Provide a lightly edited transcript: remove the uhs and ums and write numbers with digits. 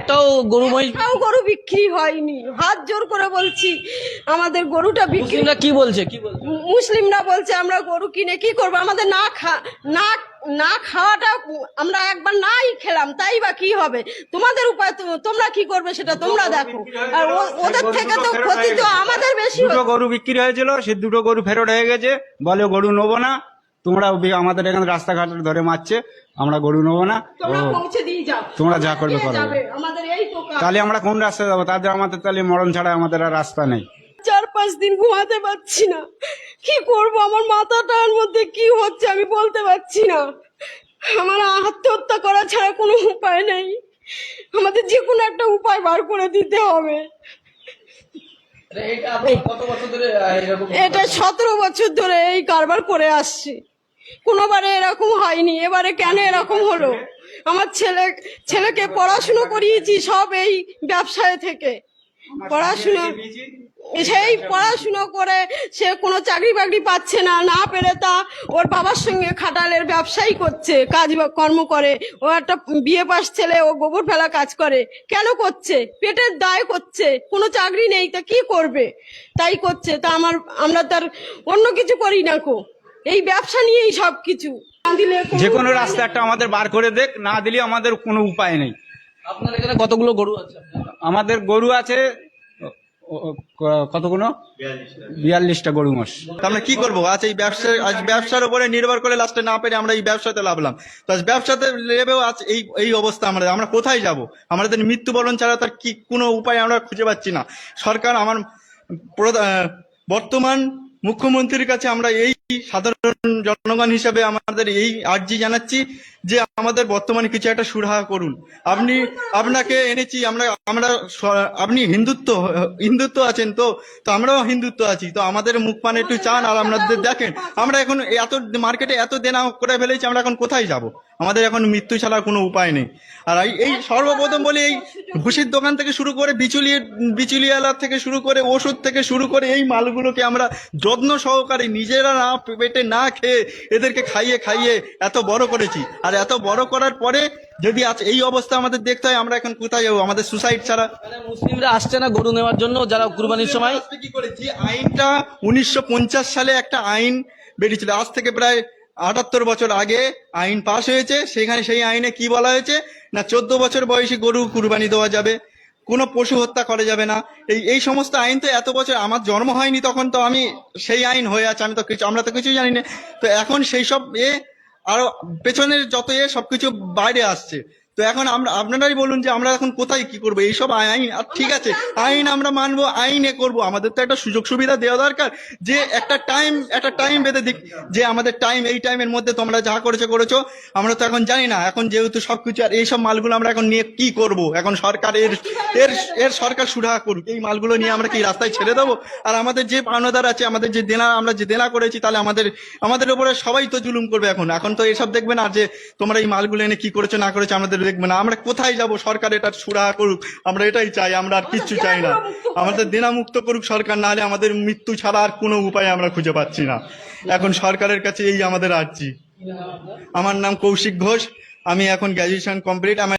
একটাও গরু মহিষ গরু বিক্রি হয়নি, হাত জোর করে বলছি আমাদের গরুটা বিক্রি। মুসলিমরা কি বলছে কি বলছে? মুসলিমরা বলছে আমরা গরু কিনে কি করবো, আমাদের না খাওয়াটা আমরা একবার নাই খেলাম, তাই বা কি হবে, তোমাদের উপায় তোমরা কি করবে সেটা তোমরা দেখো। আর ওদের থেকে তো ক্ষতি তো আমাদের বেশি দুটো গরু বিক্রি হয়েছিল, সে দুটো গরু ফেরত হয়ে গেছে, বলে গরু নেবো না, তোমরা আমাদের এখানে রাস্তাঘাট ধরে মারছে, আমরা গরু নেবো না, তোমরা পৌঁছে দিয়ে যাও, তোমরা যা করবে করো। আমাদের এই তো কাজ। তাহলে আমরা কোন রাস্তায় যাবো? তাদের আমাদের তাহলে মরণ ছাড়া আমাদের আর রাস্তা নেই। 4-5 দিন ঘুমাতে পারছি না, কি করব, আমার মাথাটার মধ্যে কি হচ্ছে আমি বলতে পারছি না। আমার আত্মহত্যা করা ছাড়া কোনো উপায় নেই, আমাদের যে কোনো একটা উপায় বার করে দিতে হবে। এটা 17 বছর ধরে এই কারবার করে আসছি, কোনোবারে এরকম হয়নি, এবারে কেন এরকম হলো? আমার ছেলেকে পড়াশুনো করিয়েছি সব এই ব্যবসায় থেকে, সেই পড়াশুনো করে সে কোনো চাকরি বাকরি পাচ্ছে না, না পেরে তা ওর বাবার সঙ্গে খাটালের ব্যবসাই করছে, কাজ কর্ম করে। ও একটা বিয়ে পাস ছেলে, ও গোবর ফেলা কাজ করে, কেন করছে? পেটের দায় করছে, কোনো চাকরি নেই, তা কি করবে, তাই করছে। তা আমরা তার অন্য কিছু করি না কো, এই ব্যবসা নিয়েই সব কিছু। যে কোনো রাস্তা একটা আমাদের বার করে দেখ, না দিলে আমাদের কোনো উপায় নেই। আপনার এখানে কতগুলো গরু আছে? আমাদের গরু আছে কতগুলো? 42টা গরু মোষ। আমরা কি করবো? আজ ব্যবসার উপরে নির্ভর করে লাস্টে না পেরে আমরা এই ব্যবসাতে লাভলাম। তো আজ ব্যবসাতে লেবেও আজ এই অবস্থা, আমরা কোথায় যাব? আমাদের মৃত্যুবরণ ছাড়া তার কি কোনো উপায় আমরা খুঁজে পাচ্ছি না। সরকার, আমার বর্তমান মুখ্যমন্ত্রীর কাছে আমরা এই সাধারণ জনগণ হিসেবে আমাদের এই আর্জি জানাচ্ছি যে আমাদের বর্তমানে কিছু একটা সুরাহা করুন। আপনাকে এনেছি আপনি হিন্দুত্ব আছেন তো আমরাও হিন্দুত্ব আছি, তো আমাদের মুখ পানে একটু চান আর আপনাদের দেখেন। আমরা এখন এত মার্কেটে এত দেনা করে ফেলেছি, আমরা এখন কোথায় যাব? আমাদের এখন মৃত্যু ছাড়া কোনো উপায় নেই। আর এই সর্বপ্রথম বলি, এই ভুসির দোকান থেকে শুরু করে বিচুলিওয়ালা থেকে শুরু করে ওষুধ থেকে শুরু করে এই মালগুলোকে আমরা যত্ন সহকারে নিজেরা না পেটে না খেয়ে এদেরকে খাইয়ে এত বড় করেছি। আর এত বড় করার পরে যদি আজ এই অবস্থা আমাদের দেখতে হয়, আমরা এখন কোথায় যাবো? আমাদের সুসাইড ছাড়া। মুসলিমরা আসছে না গরু নেওয়ার জন্য, যারা কুরবানির সময় কি করে? যে আইনটা 1950 সালে একটা আইন বেরিয়েছিল, আজ থেকে প্রায় 78 বছর আগে আইন পাশ হয়েছে। সেই আইনে কি বলা হয়েছে না, 14 বছর বয়সী গরু কুরবানি দেওয়া যাবে, কোনো পশু হত্যা করা যাবে না। এই সমস্ত আইন তো এত বছর, আমার জন্ম হয়নি তখন, তো আমি সেই আইন হয়ে আছে, আমরা তো কিছুই জানি না। তো এখন সেই সব আরো পেছনের যত সবকিছু বাইরে আসছে। তো এখন আপনারাই বলুন যে আমরা এখন কোথায় কি করবো? এইসব আইন, আর ঠিক আছে আইন আমরা মানবো, আইনে করবো, আমাদের তো একটা সুযোগ সুবিধা দেওয়া দরকার, যে একটা টাইম বেঁধে দিক, যে আমাদের এই টাইমের মধ্যে তোমরা যা করেছো। আমরা তো এখন জানি না, এখন যেহেতু সবকিছু, আর এইসব মালগুলো আমরা এখন নিয়ে কি করব? এখন সরকার সরকার সুরাহা করুক, এই মালগুলো নিয়ে আমরা কি রাস্তায় ছেড়ে দেবো? আর আমাদের যে পাওনাদার আছে, আমাদের যে আমরা যে দেনা করেছি, তাহলে আমাদের উপরে সবাই তো জুলুম করবে। এখন তো এসব দেখবে না যে তোমরা এই মালগুলো এনে কি করেছো না করেছো, আমাদের দেখবে না। আমরা কোথায় যাব? সরকার এটা সুরাহা করুক, আমরা এটাই চাই, আমরা আর কিচ্ছু চাই না। আমাদের দেনা মুক্ত করুক সরকার, না হলে আমাদের মৃত্যু ছাড়া আর কোনো উপায় আমরা খুঁজে পাচ্ছি না। এখন সরকারের কাছে এই আমাদের আর্জি। আমার নাম কৌশিক ঘোষ, আমি এখন গ্র্যাজুয়েশন কমপ্লিট।